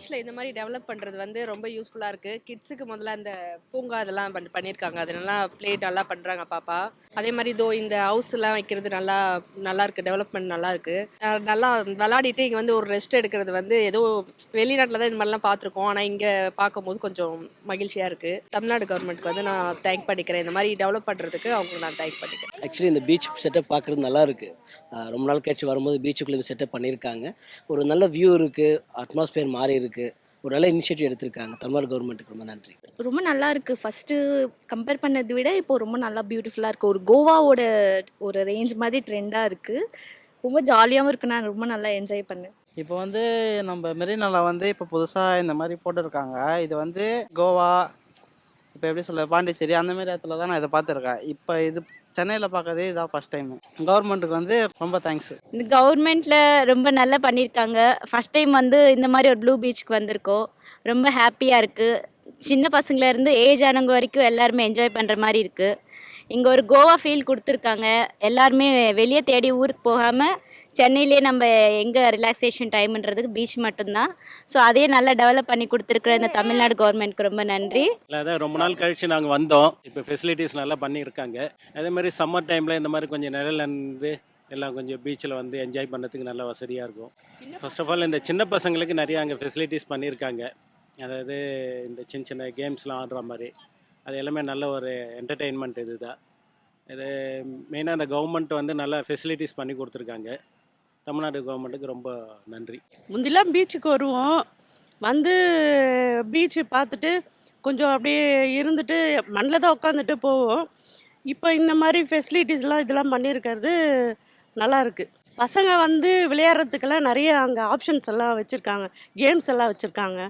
பீச்சில் இந்த மாதிரி டெவலப் பண்ணுறது வந்து ரொம்ப யூஸ்ஃபுல்லாக இருக்குது. கிட்ஸுக்கு முதல்ல அந்த பூங்கா இதெல்லாம் பண்ணியிருக்காங்க. அது நல்லா ப்ளே நல்லா பண்ணுறாங்க பாப்பா. அதே மாதிரி இந்த ஹவுஸ்லாம் வைக்கிறது நல்லா நல்லா இருக்குது. டெவலப்மெண்ட் நல்லா இருக்குது. நல்லா விளாடிட்டு இங்கே வந்து ஒரு ரெஸ்ட் எடுக்கிறது வந்து ஏதோ வெளிநாட்டில் தான் இந்த மாதிரிலாம் பார்த்துருக்கோம். ஆனால் இங்கே பார்க்கும்போது கொஞ்சம் மகிழ்ச்சியாக இருக்குது. தமிழ்நாடு கவர்மெண்ட்டுக்கு வந்து நான் தேங்க் பண்ணிக்கிறேன். இந்த மாதிரி டெவலப் பண்ணுறதுக்கு அவங்களுக்கு நான் தேங்க் பண்ணிக்கிறேன். ஆக்சுவலி இந்த பீச் செட்டப் பார்க்குறது நல்லா இருக்குது. ரொம்ப நாள் கழிச்சு வரும்போது பீச்சுக்குள்ளே செட்டப் பண்ணியிருக்காங்க. ஒரு நல்ல வியூ இருக்குது, அட்மாஸ்பியர் மாறி இருக்குது. ஒரு நல்ல இனிஷியேட்டிவ் எடுத்திருக்காங்க. தமிழ்நாடு கவர்மெண்ட்டுக்கு ரொம்ப நன்றி. ரொம்ப நல்லா இருக்குது. ஃபஸ்ட்டு கம்பேர் பண்ணதை விட இப்போ ரொம்ப நல்லா பியூட்டிஃபுல்லாக இருக்குது. ஒரு கோவாவோட ஒரு ரேஞ்ச் மாதிரி ட்ரெண்டாக இருக்குது. ரொம்ப ஜாலியாகவும் இருக்குது. நான் ரொம்ப நல்லா என்ஜாய் பண்ணேன். இப்போ வந்து நம்ம மெரினால வந்து இப்போ புதுசாக இந்த மாதிரி போட்டிருக்காங்க. இது வந்து கோவா, இப்போ எப்படி சொல்ல, பாண்டிச்சேரி அந்த மாதிரி இடத்துல தான் நான் இதை பார்த்துருக்கேன். இப்போ இது சென்னையில் பார்க்கறதே இதான் ஃபஸ்ட் டைம். கவர்மெண்ட்டுக்கு வந்து ரொம்ப தேங்க்ஸ். இந்த கவர்மெண்ட்டில் ரொம்ப நல்லா பண்ணியிருக்காங்க. ஃபஸ்ட் டைம் வந்து இந்த மாதிரி ஒரு ப்ளூ பீச்சுக்கு வந்திருக்கோம். ரொம்ப ஹாப்பியாக இருக்குது. சின்ன பசங்கள்லேருந்து ஏஜ் ஆனவங்க வரைக்கும் எல்லாருமே என்ஜாய் பண்ணுற மாதிரி இருக்குது. இங்கே ஒரு கோவா ஃபீல் கொடுத்துருக்காங்க. எல்லாருமே வெளியே தேடி ஊருக்கு போகாமல் சென்னையிலே நம்ம எங்கே ரிலாக்ஸேஷன் டைம்ன்றதுக்கு பீச் மட்டும்தான். ஸோ அதையே நல்லா டெவலப் பண்ணி கொடுத்துருக்குற இந்த தமிழ்நாடு கவர்மெண்ட்க்கு ரொம்ப நன்றி. அதான் ரொம்ப நாள் கழிச்சு நாங்கள் வந்தோம். இப்போ ஃபெசிலிட்டிஸ் நல்லா பண்ணியிருக்காங்க. அதே மாதிரி சம்மர் டைமில் இந்த மாதிரி கொஞ்சம் நிழல்ல இருந்து எல்லாம் கொஞ்சம் பீச்சில் வந்து என்ஜாய் பண்ணுறதுக்கு நல்லா வசதியாக இருக்கும். ஃபர்ஸ்ட் ஆஃப் ஆல் இந்த சின்ன பசங்களுக்கு நிறைய அங்கே ஃபெசிலிட்டிஸ் பண்ணியிருக்காங்க. அதாவது இந்த சின்ன சின்ன கேம்ஸ்லாம் ஆடுற மாதிரி அது எல்லாமே நல்ல ஒரு என்டர்டெயின்மெண்ட் இது தான். இது மெயினாக இந்த கவர்மெண்ட் வந்து நல்லா ஃபெசிலிட்டிஸ் பண்ணி கொடுத்துருக்காங்க. தமிழ்நாடு கவர்மெண்ட்டுக்கு ரொம்ப நன்றி. முந்திலாம் பீச்சுக்கு வருவோம். வந்து பீச்சு பார்த்துட்டு கொஞ்சம் அப்படியே இருந்துட்டு மண்ணில் தான் உட்காந்துட்டு போவோம். இப்போ இந்த மாதிரி ஃபெசிலிட்டிஸ்லாம் இதெல்லாம் பண்ணியிருக்கிறது நல்லா இருக்குது. பசங்க வந்து விளையாடுறதுக்கெல்லாம் நிறைய அங்கே ஆப்ஷன்ஸ் எல்லாம் வச்சுருக்காங்க, கேம்ஸ் எல்லாம் வச்சுருக்காங்க.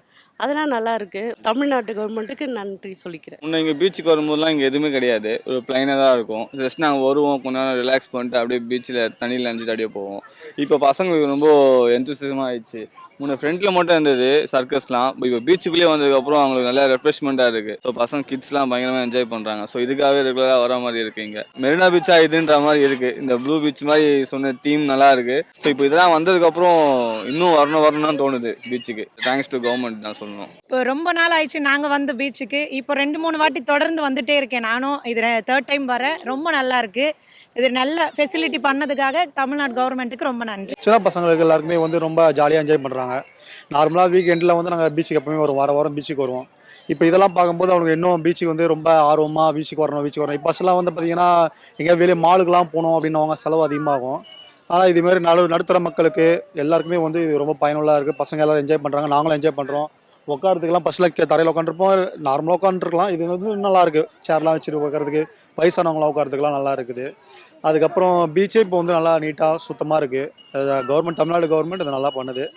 அதெல்லாம் நல்லா இருக்குது. தமிழ்நாட்டு கவர்மெண்ட்டுக்கு நன்றி சொல்லிக்கிறேன். முன்னே இங்கே பீச்சுக்கு வரும்போதெல்லாம் இங்கே எதுவுமே கிடையாது, ஒரு பிளைனாக தான் இருக்கும். ஜஸ்ட் நாங்கள் வருவோம், கொஞ்ச நேரம் ரிலாக்ஸ் பண்ணிட்டு அப்படியே பீச்சில் தண்ணியில் நினச்சிட்டு அப்படியே போவோம். இப்போ பசங்களுக்கு ரொம்ப எந்தூசியமாக ஆயிடுச்சு. முன்னே ஃப்ரெண்டில் மட்டும் இருந்தது சர்க்கஸ்லாம், இப்போ பீச்சுக்குள்ளேயே வந்ததுக்கப்புறம் அவங்களுக்கு நல்லா ரெஃப்ரெஷ்மெண்ட்டாக இருக்குது. ஸோ பசங்க கிட்ஸ்லாம் பயங்கரமாக என்ஜாய் பண்ணுறாங்க. ஸோ இதுக்காகவே ரெகுலராக வர மாதிரி இருக்குது. இங்கே மெரினா பீச்சா இதுன்ற மாதிரி இருக்குது. இந்த ப்ளூ பீச் மாதிரி சொன்ன தீம் நல்லா இருக்குது. ஸோ இப்போ இதெல்லாம் வந்ததுக்கப்புறம் இன்னும் வரணும்னு தோணுது பீச்சுக்கு. தேங்க்ஸ் டு கவர்மெண்ட் தான் சொல்லணும். இப்போ ரொம்ப நாள் ஆயிடுச்சு நாங்கள் வந்து பீச்சுக்கு. இப்போ 2-3 வாட்டி தொடர்ந்து வந்துட்டே இருக்கேன். நானும் இது 3rd டைம் வரேன். ரொம்ப நல்லா இருக்குது. இது நல்ல ஃபெசிலிட்டி பண்ணதுக்காக தமிழ்நாடு கவர்மெண்ட்டுக்கு ரொம்ப நன்றி. சின்ன பசங்களுக்கு எல்லாருக்குமே வந்து ரொம்ப ஜாலியாக என்ஜாய் பண்ணுறாங்க. நார்மலாக வீக்கெண்டில் வந்து நாங்கள் பீச்சுக்கு எப்பவுமே வாரம் பீச்சுக்கு வருவோம். இப்போ இதெல்லாம் பார்க்கும்போது அவங்களுக்கு இன்னும் பீச்சுக்கு வந்து ரொம்ப ஆர்வமாக பீச்சுக்கு வரணும். இப்போ பஸ்லாம் வந்து பார்த்திங்கன்னா எங்கேயா வெளியே மாலுக்கெலாம் போகணும் அப்படின்னவங்க செலவு அதிகமாகும். ஆனால் இதுமாரி நடுத்தர மக்களுக்கு எல்லாருக்குமே வந்து இது ரொம்ப பயனுள்ளதாக இருக்குது. பசங்க எல்லோரும் என்ஜாய் பண்ணுறாங்க, நாங்களும் என்ஜாய் பண்ணுறோம். உட்காரத்துக்குலாம் பஸ்ஸில் தரையில் உட்காந்துருப்போம், நார்மலாக உட்காந்துருக்கலாம். இது வந்து நல்லாயிருக்கு. சேர்லாம் வச்சுட்டு உட்காரத்துக்கு, வயசானவங்களாம் உட்காரத்துக்குலாம் நல்லா இருக்குது. அதுக்கப்புறம் பீச்சே இப்போ வந்து நல்லா நீட்டாக சுத்தமாக இருக்குது. கவர்மெண்ட் தமிழ்நாடு கவர்மெண்ட் இதை நல்லா பண்ணுது.